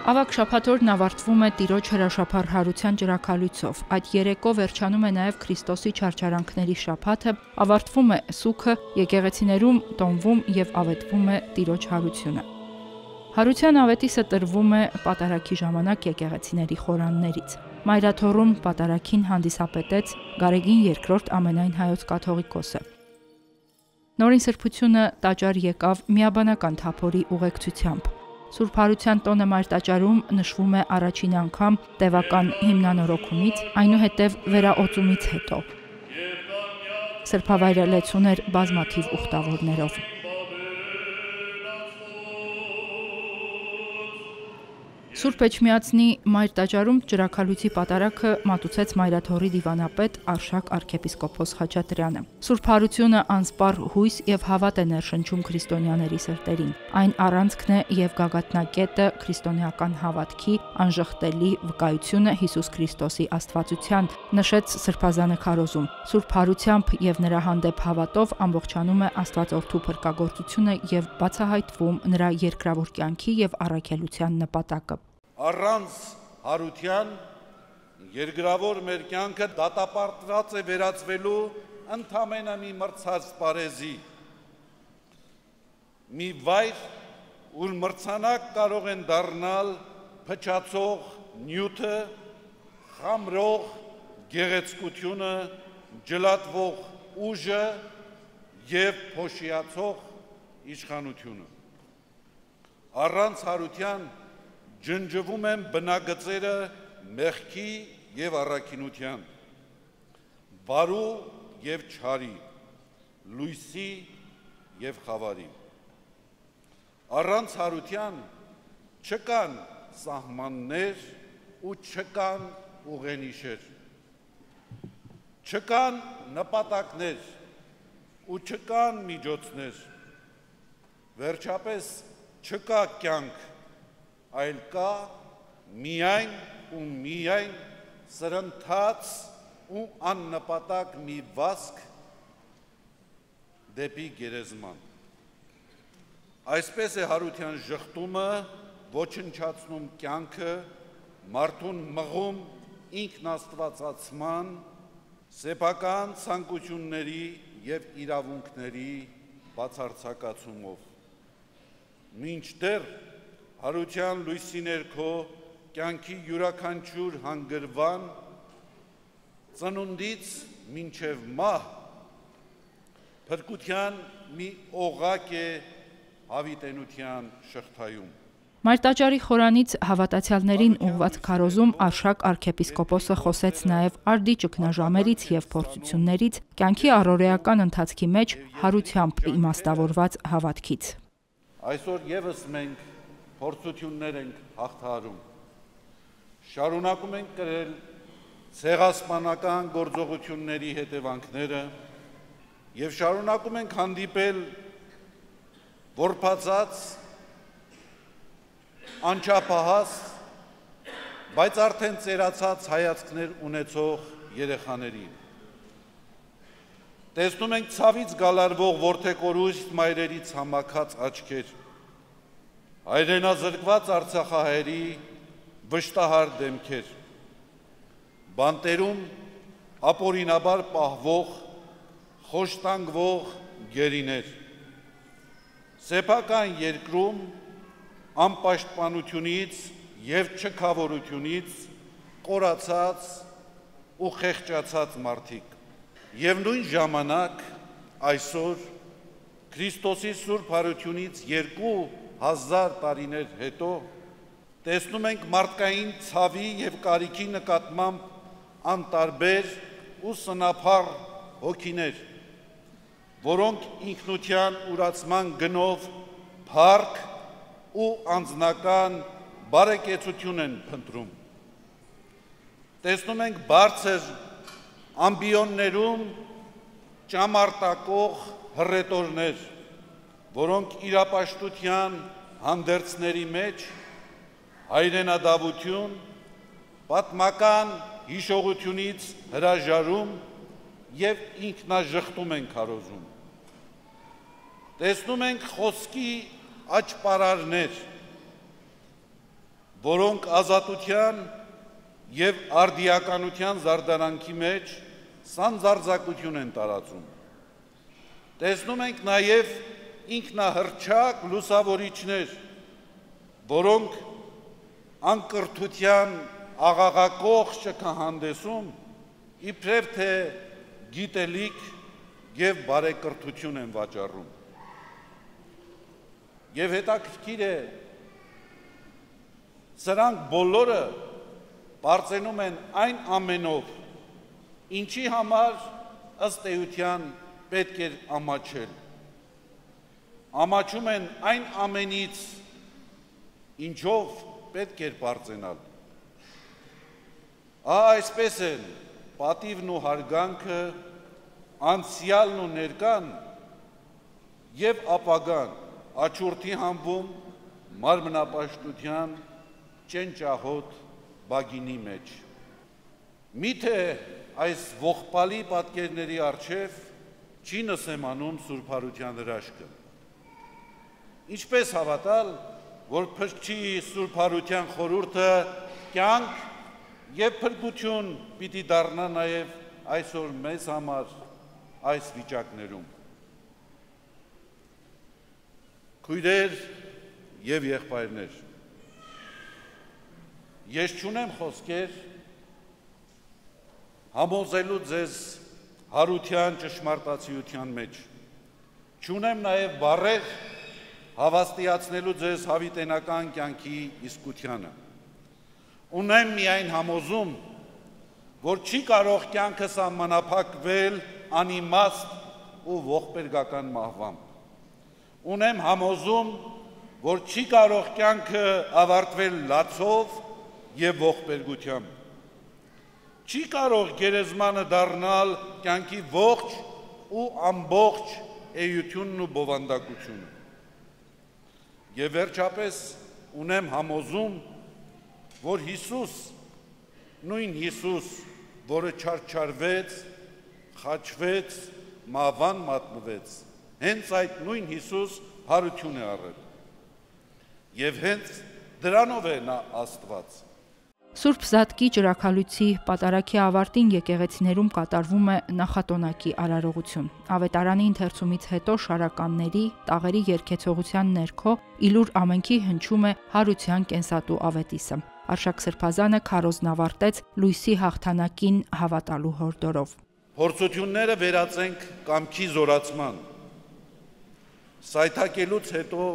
Ավագ շաբաթօրն ավարտվում է Տիրոջ հրաշափառ հարության ճրագալույցով։ Այդ երեկո վերջանում է նաև Քրիստոսի չարչարանքների շաբաթը, ավարտվում է սուգը, եկեղեցիներում տոնվում եւ ավետվում է Տիրոջ հարությունը։ Հարության ավետիսը տրվում է պատարագի ժամանակ եկեղեցիների խորաններից։ Մայրաթոռում պատարագին հանդիսապետեց Գարեգին II ամենայն հայոց կաթողիկոսը։ Նորին սրբությունը տաճար եկավ միաբանական թափորի ուղեկցությամբ։ Սուրբ Հարության տոնը Մայրտաճարում նշվում է առաջին անգամ տևական հիմնանորոգումից, այնուհետև վերաօծումից հետո։ Սրբավայրելեցուն էր բազմաթիվ ուխտավորներով։ Սուրբ Էջմիածնի Մայրտաճարում ճրագալույցի պատարագը մատուցեց Մայրաթոռի դիվանապետ Արշակ arczepiskopos Խաչատրյանը։ Սուրբ Հարությունը անսպառ հույս եւ հավատ է ներշնչում քրիստոնյաների սրտերին։ Այն առանցքն է եւ գագաթնակետը քրիստոնեական հավատքի, անժխտելի վկայությունը Հիսուս Քրիստոսի աստվածության, նշեց Սրբազանը քարոզում։ Սուրբ Հարությամբ եւ նրա հանդեպ հավատով ամբողջանում է Աստվածորդու փրկagorցությունը եւ բացահայտվում նրա երկրավոր կյանքի եւ առաքելության նպատակը։ Առանց Հարության երկրավոր մեր կյանքը դատապարտված է վերածվելու ընդամենը մի մրցած պարեզի, մի վայր, ուր մրցանակ կարող են դառնալ փչացող նյութը, խամրող գեղեցկությունը, ջլատվող ուժը եւ փոշիացող իշխանությունը։ Առանց Հարության ջնջվում են բնագծերը մեղքի եւ առաքինության, բարու եւ չարի, լույսի եւ խավարի։ Առանց Հարության չկան սահմաններ ու չկան ուղենիշեր, չկան նպատակներ ու չկան միջոցներ, վերջապես չկա կյանք, այլ կա միայն ու միայն սրընթաց ու աննպատակ մի վազք դեպի գերեզման։ Այսպես է Հարության ժխտումը ոչնչացնում կյանքը, մարդուն մղում ինքնաստվածացման, սեփական ցանկությունների եւ իրավունքների բացարձակացումով։ Մինչդեռ Հարության լույսի ներքո կյանքի յուրաքանչյուր հանգրվան, ծնունդից մինչև մահ, փրկության մի օղակ է հավիտենության շղթայում։ Մայրտաճարի խորանից հավատացյալներին ուղված քարոզում Արշակ arczepiskopos-ը խոսեց նաև արդի ճգնաժամերից եւ փորձություններից, կյանքի առօրեական ընթացքի մեջ հարությամբ իմաստավորված հավատքից։ Այսօր եւս մենք փորձություններ ենք հաղթահարում, շարունակում ենք կրել ցեղասպանական գործողությունների հետևանքները եւ շարունակում ենք հանդիպել որբացած, անչափահաս, բայց արդեն ծերացած հայացքներ ունեցող երեխաներին։ Տեսնում ենք ցավից գալարվող որդեկորուստ մայրերից համակած աչքեր, հայրենազրկված արցախահայերի վշտահար դեմքեր, բանտերում ապօրինաբար պահվող, խոշտանգվող գերիներ, սեփական երկրում անպաշտպանությունից եւ չքավորությունից կորացած ու խեղճացած մարդիկ։ Եվ նույն ժամանակ այսօր Քրիստոսի Սուրբ Հարությունից 2000 տարիներ հետո տեսնում ենք մարդկային ցավի եւ կարիքի նկատմամբ անտարբեր ու սնափառ հոգիներ, որոնք ինքնության ուրացման գնով փառք ու անձնական բարեկեցություն են փնտրում։ Տեսնում ենք բարձր ամբիոններում ճամարտակող հռետորներ, որոնք իրապաշտության հանդերձների մեջ հայրենադավություն, պատմական հիշողությունից հրաժարում եւ ինքնաժխտում են քարոզում։ Տեսնում ենք խոսքի աճպարարներ, որոնք ազատության և արդիականության զարդարանքի մեջ սանձարձակություն են տարածում։ Տեսնում ենք նաև ինքնահռչակ լուսավորիչներ, որոնք անկրթության աղաղակող շքահանդեսում իբրև թե գիտելիք և բարեկրթություն են վաճառում։ Եվ հետաքրքիր է, սրանք բոլորը բարձենում են այն ամենով, ինչի համար ըստ էության պետք էր ամաչել։ Ամաչում են այն ամենից, ինչով պետք էր բարձենալ։ Այսպես են պատիվն ու հարգանքը, անցյալն ու ներկան և ապագան աչուրդի համբում մարմնապաշտության ճենճահոտ բագինի մեջ։ Միթե այս ողբալի պատկերների առջև չի նսեմանում սուրբարության հրաշքը։ Ինչպես հավատալ, որ փրկչի սուրբարության խորհուրդը կյանք և փրկություն պիտի դառնա նաև այսօր մեզ համար այս վիճակներում։ Քույրեր և եղբայրներ, ես չունեմ խոսքեր համոզելու ձեզ հարության ճշմարտացիության մեջ, չունեմ նաև բառեր հավաստիացնելու ձեզ հավիտենական կյանքի իսկությանը։ Ունեմ միայն համոզում, որ չի կարող կյանքը սահմանափակվել անիմաստ ու ողբերգական մահվամբ։ Ունեմ համոզում, որ չի կարող կյանքը ավարտվել լացով և ողբերգությամբ։ Չի կարող գերեզմանը դառնալ կյանքի ողջ ու ամբողջ էությունն ու բովանդակությունը։ Եվ վերջապես ունեմ համոզում, որ Հիսուս, նույն Հիսուս, որը չարչարվեց, խաչվեց, մահվան մատնվեց, հենց այդ նույն Հիսուս հարություն է առել։ Եվ հենց դրանով է նա Աստված։ Սուրբ Զատկի ճրագալույցի պատարագի ավարտին եկեղեցիներում կատարվում է նախատոնակի արարողություն։ Ավետարանի ընթերցումից հետո շարականների, տաղերի երգեցողության ներքո իլուր ամենքի հնչում է հարության կենսատու ավետիսը։ Արշակ Սրբազանը քարոզնավարտեց լույսի հաղթանակին հավատալու հորդորով։ Փորձությունները վերածենք կամքի զորացման։ Սայթաքելուց հետո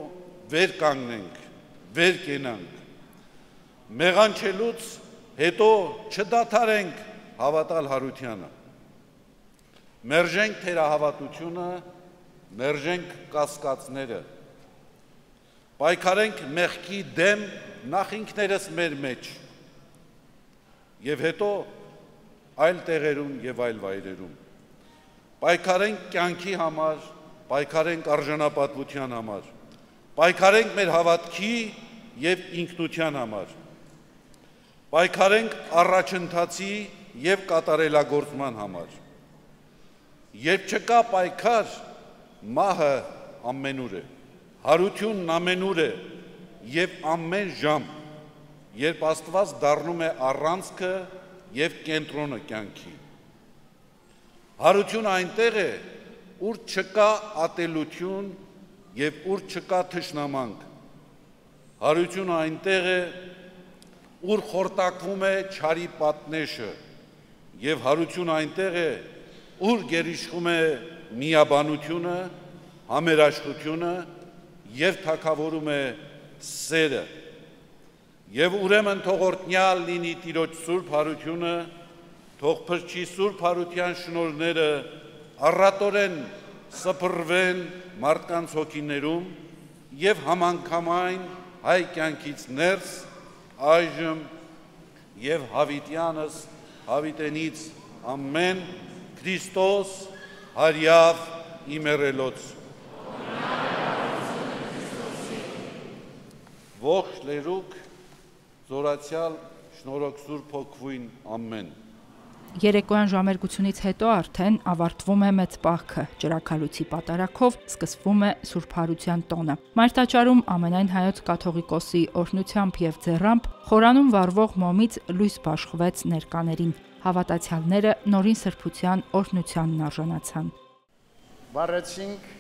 վեր կանգնենք, վեր կենանք։ Մեղանչելուց հետո չդադարենք հավատալ հարությանը։ Մերժենք թերահավատությունը, մերժենք կասկածները։ Պայքարենք մեղքի դեմ նախ ինքներս մեր մեջ և հետո այլ տեղերում և այլ վայրերում։ Պայքարենք կյանքի համար, պայքարենք արժանապատվության համար, պայքարենք մեր հավատքի և ինքնության համար, պայքարենք առաջընթացի և կատարելագործման համար։ Երբ չկա պայքար, մահը ամենուր է, հարությունն ամենուր է և ամեն ժամ, երբ Աստված դառնում է առանցքը և կենտրոնը կյանքի։ Հարությունը այնտեղ է, ուր չկա ատելություն և ուր չկա թշնամանք։ Հարությունը այնտեղ է, ուր խորտակվում է չարի պատնեշը, և հարությունը այնտեղ է, ուր գերիշխում է միաբանությունը, համերաշխությունը և թագավորում է սերը։ Եվ ուրեմն թող օրհնյալ լինի Տիրոջ սուրբ հարությունը, թող փրկչի սուրբ հարության շնորհները առատորեն սփռվեն մարդկանց հոգիներում և համանգամայն հայ կյանքից ներս այժմ և հավիտյանս հավիտենից ամեն Քրիստոս հարյավ իմերելոց։ Ողջ լերուկ զորացյալ շնորհք Սուրբ Հոգվույն ամեն։ Երեկոյան ժամերգությունից հետո արդեն ավարտվում է մեծ պահքը, ջրաքալույցի պատարագով սկսվում է Սուրբ Հարության տոնը։ Մայրտաճարում ամենայն հայոց կաթողիկոսի օրհնությամբ եւ ձեռամբ խորանում վառվող մոմից լույս բաշխվեց ներկաներին։ Հավատացյալները նորին սրբության օրհնությանն արժանացան։ Վառեցինք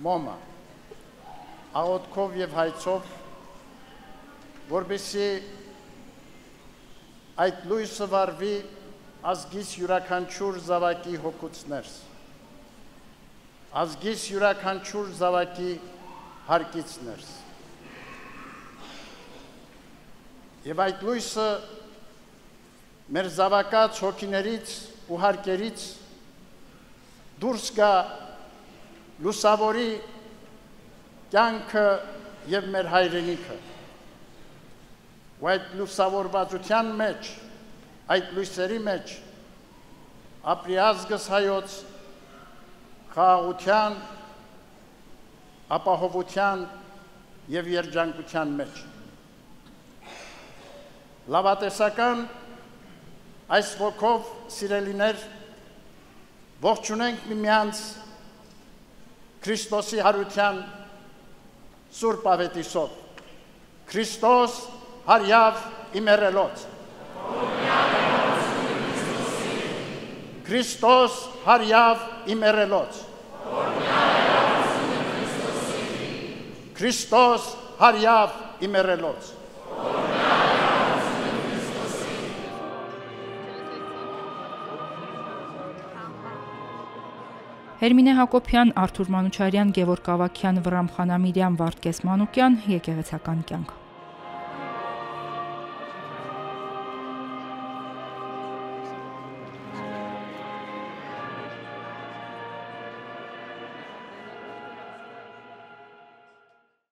մոմը աղոթքով եւ հայցով, որպեսզի այդ լույսը վառվի ազգիս յուրաքանչյուր զավակի հոգուց ներս, ազգիս յուրաքանչյուր զավակի հարկից ներս։ Եվ այդ լույսը մեր զավակած հոգիներից ու հարկերից դուրս գա լուսավորի կյանքը եւ մեր հայրենիքը։ Ու այդ լուսավորվածության մեջ, այդ լույսերի մեջ ապրի ազգս հայոց խաղաղության, ապահովության եւ երջանկության մեջ։ Լավատեսական այս ոգով սիրելիներ ողջունենք միմյանց Քրիստոսի հարության Սուրբ Ավետիսով։ Քրիստոս հարյավ իմերելոց։ Քրիստոս հարյավ իմերելոց։ Քրիստոս հարյավ իմերելոց։ Հերմինե Հակոբյան, Արթուր Մանուչարյան, Գևորգ Ավագյան, Վռամ Խանամիրյան, Վարդգես Մանուկյան, Եկեղեցական կյանք։